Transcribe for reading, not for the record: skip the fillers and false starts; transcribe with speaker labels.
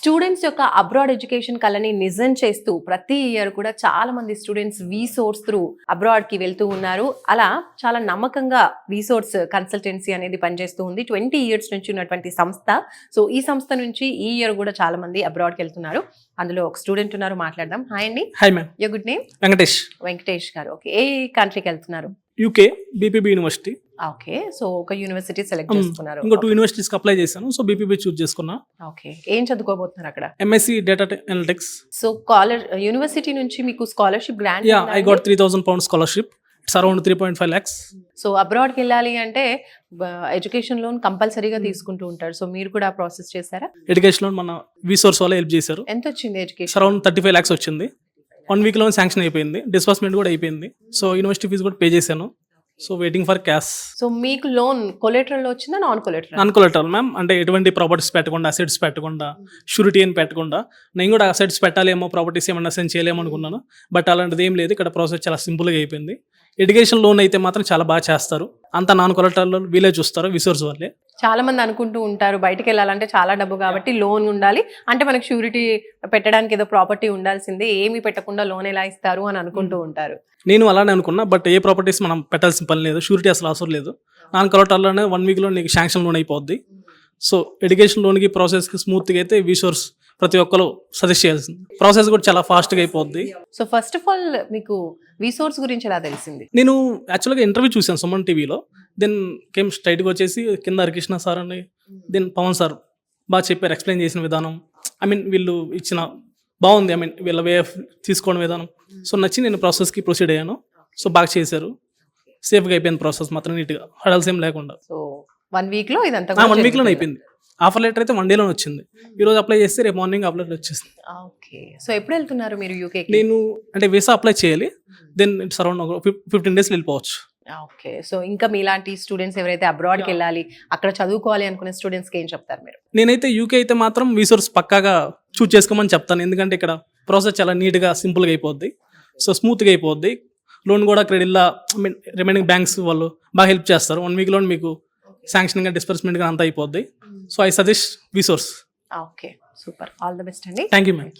Speaker 1: Students యొక్క abroad education కళని నిజం చేస్తూ ప్రతి ఇయర్ కూడా చాలా మంది స్టూడెంట్స్ వీసోర్స్ త్రూ అబ్రాడ్ కి వెళ్తూ ఉన్నారు. అలా చాలా నమ్మకంగా వీసోర్స్ కన్సల్టెన్సీ అనేది పనిచేస్తూ ఉంది. 20 years నుంచి ఉన్నటువంటి సంస్థ. సో ఈ సంస్థ నుంచి ఈ ఇయర్ కూడా చాలా మంది అబ్రాడ్ కి వెళ్తున్నారు. అందులో ఒక స్టూడెంట్ ఉన్నారు, మాట్లాడదాం. హాయ్ అండి.
Speaker 2: Hi ma'am.
Speaker 1: Your good name? Venkatesh గారు. ఓకే, ఏ కంట్రీకి వెళ్తున్నారు?
Speaker 2: UK BPB university.
Speaker 1: Okay, so ఒక యూనివర్సిటీ సెలెక్ట్ చేసుకున్నారు.
Speaker 2: ఇంకో 2 యూనివర్సిటీస్ అప్లై చేశాను, సో బీపీబీ చూస్ చేసుకున్నా.
Speaker 1: ఓకే, ఏం చదువుకోబోతున్నారు అక్కడ?
Speaker 2: MSc data analytics.
Speaker 1: So university నుంచి మీకు scholarship grant?
Speaker 2: Ya, I got 3,000 pounds scholarship. It's around 3.5 lakhs.
Speaker 1: So అబ్రాడ్కి వెళ్ళాలి అంటే ఎడ్యుకేషన్ లోన్ కంపల్సరీగా తీసుకుంటూ ఉంటారు. సో మీరు కూడా ప్రాసెస్ చేశారా?
Speaker 2: ఎడ్యుకేషన్ లోన్ మన వీసోర్స్ వాళ్ళు హెల్ప్ చేశారు.
Speaker 1: ఎంత వచ్చింది ఎడ్యుకేషన్?
Speaker 2: అరౌండ్ 35 lakhs వచ్చింది. 1 week లోన్ శాంక్షన్ అయిపోయింది, డిస్బర్స్మెంట్ కూడా అయిపోయింది. సో యూనివర్సిటీ ఫీజు కూడా పే చేశాను. So waiting for cash.
Speaker 1: So మీకు లోన్ కొలెటరల్ వచ్చిందా, non collateral?
Speaker 2: Non collateral ma'am. అంటే ఎటువంటి ప్రాపర్టీస్ పెట్టకుండా, అసెట్స్ పెట్టకుండా, షూరిటీ అని పెట్టకుండా. నేను కూడా అసెట్స్ పెట్టాలేమో, ప్రాపర్టీస్ ఏమన్నా సెండ్ చేయలేమో అనుకున్నాను. బట్ అలాంటిది ఏం లేదు. ఇక్కడ ప్రాసెస్ చాలా సింపుల్గా అయిపోయింది. ఎడ్యుకేషన్ లోన్ అయితే మాత్రం చాలా బాగా చేస్తారు. అంత నాన్ కొలెటరల్ వీలే చూస్తారు, విసోర్స్ వాళ్ళే.
Speaker 1: చాలా మంది అనుకుంటూ ఉంటారు బయటకు వెళ్ళాలంటే చాలా డబ్బు కాబట్టి లోన్ ఉండాలి, అంటే మనకు షూరిటీ పెట్టడానికి ఏదో ప్రాపర్టీ ఉండాల్సిందే, ఏమీ పెట్టకుండా లోన్ ఎలా ఇస్తారు అని అనుకుంటూ ఉంటారు.
Speaker 2: నేను అలానే అనుకున్నా, బట్ ఏ ప్రాపర్టీస్ మనం పెట్టాల్సిన పని లేదు, షూరిటీ అసలు అవసరం లేదు. నాన్ కొలెటరల్లోనే 1 week లో నీకు శాంక్షన్ లోన్ అయిపోద్ది. సో ఎడ్యుకేషన్ లోన్కి ప్రాసెస్కి స్మూత్గా అయితే విసోర్స్ ప్రతి ఒక్కరు సజెస్ట్ చేయాల్సింది. ప్రాసెస్ కూడా చాలా ఫాస్ట్గా అయిపోద్ది.
Speaker 1: సో ఫస్ట్ ఆఫ్ ఆల్ మీకు విసోర్స్ గురించి ఎలా తెలిసింది?
Speaker 2: నేను యాక్చువల్గా ఇంటర్వ్యూ చూశాను సుమన్ టీవీలో. దెన్ కేమ్ స్ట్రైట్గా వచ్చేసి కింద హరికృష్ణ సార్ అని, దెన్ పవన్ సార్ బాగా చెప్పారు, ఎక్స్ప్లెయిన్ చేసిన విధానం. వీళ్ళు ఇచ్చిన బాగుంది. వీళ్ళ వే ఆఫ్ తీసుకోవడం విధానం సో నచ్చి నేను ప్రాసెస్కి ప్రొసీడ్ అయ్యాను. సో బాగా చేశారు, సేఫ్గా అయిపోయింది ప్రాసెస్ మాత్రం, నీట్గా హడల్స్ ఏం లేకుండా.
Speaker 1: సో 1 week లో ఇదంతా
Speaker 2: 1 week లోనే అయిపోయింది. ఆఫర్ లెటర్ అయితే 1 day లోనే వచ్చింది. ఈ రోజు అప్లై చేస్తే రేపు మార్నింగ్ అప్లై వచ్చేసింది.
Speaker 1: ఓకే, సో ఎప్పుడు వెళ్తున్నారు మీరు యూకేకి?
Speaker 2: నేను అంటే వీసా అప్లై చేయాలి, దెన్ ఇట్స్ అరౌండ్ 15 days వెళ్ళిపోవచ్చు.
Speaker 1: ఓకే, సో ఇంకా మీలాంటి స్టూడెంట్స్ ఎవరైతే అబ్రాడ్కి వెళ్ళాలి, అక్కడ చదువుకోవాలి అనుకునే స్టూడెంట్స్కి ఏం చెప్తారు మీరు?
Speaker 2: నేనైతే యూకే అయితే మాత్రం విసోర్స్ పక్కాగా చూస్ చేసుకోమని చెప్తాను. ఎందుకంటే ఇక్కడ ప్రాసెస్ చాలా నీట్గా సింపుల్గా అయిపోద్ది. సో స్మూత్గా అయిపోద్ది. లోన్ కూడా క్రెడిట్లా రిమైనింగ్ బ్యాంక్స్ వాళ్ళు బాగా హెల్ప్ చేస్తారు. 1 week లోన్ మీకు శాంక్షనింగ్ డిస్బర్స్మెంట్ గా అంతా అయిపోద్ది. సో ఐ సజెస్ట్ విసోర్స్.
Speaker 1: Okay, super, all the best అండి.
Speaker 2: Thank you ma'am.